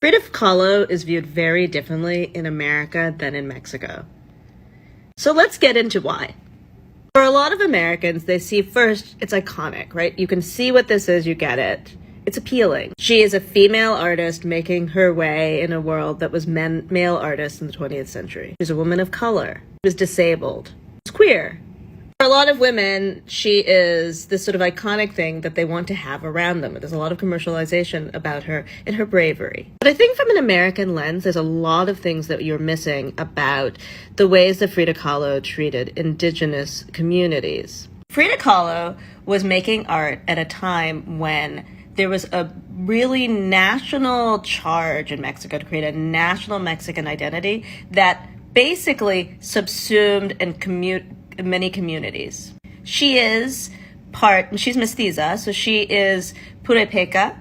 Frida Kahlo is viewed very differently in America than in Mexico. So let's get into why. For a lot of Americans, they see first, it's iconic, right? You can see what this is, you get it. It's appealing. She is a female artist making her way in a world that was male artists in the 20th century. She's a woman of color. She was disabled. She's queer. For a lot of women, she is this sort of iconic thing that they want to have around them. There's a lot of commercialization about her and her bravery. But I think from an American lens, there's a lot of things that you're missing about the ways that Frida Kahlo treated indigenous communities. Frida Kahlo was making art at a time when there was a really national charge in Mexico to create a national Mexican identity that basically subsumed and many communities. She's mestiza, so she is purepeca,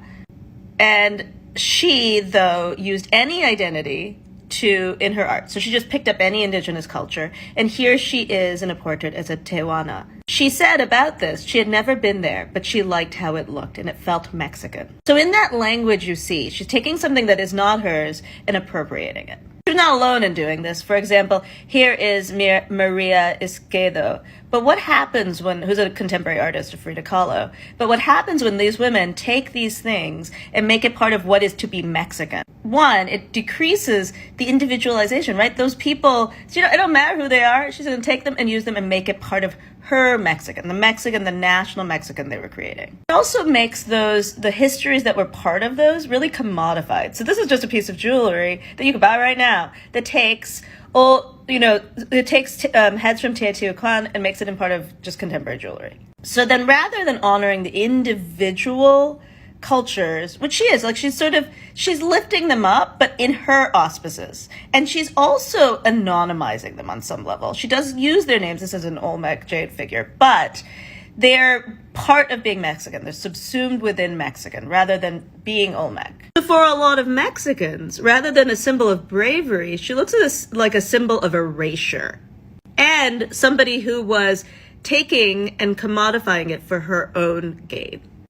and she, though, used any identity in her art. So she just picked up any indigenous culture, and here she is in a portrait as a Tehuana. She said about this, she had never been there, but she liked how it looked, and it felt Mexican. So in that language you see, she's taking something that is not hers and appropriating it. She's not alone in doing this. For example, here is Maria Izquierdo. But what happens who's a contemporary artist of Frida Kahlo, but what happens when these women take these things and make it part of what is to be Mexican? One, it decreases the individualization, right? Those people, it don't matter who they are. She's going to take them and use them and make it part of her Mexican, the national Mexican they were creating. It also makes the histories that were part of those really commodified. So this is just a piece of jewelry that you can buy right now that takes heads from Teotihuacan and makes it in part of just contemporary jewelry. So then rather than honoring the individual cultures, which she is, she's lifting them up, but in her auspices. And she's also anonymizing them on some level. She does use their names. This is an Olmec jade figure, but they're part of being Mexican. They're subsumed within Mexican rather than being Olmec. So for a lot of Mexicans, rather than a symbol of bravery, she looks at this like a symbol of erasure and somebody who was taking and commodifying it for her own gain.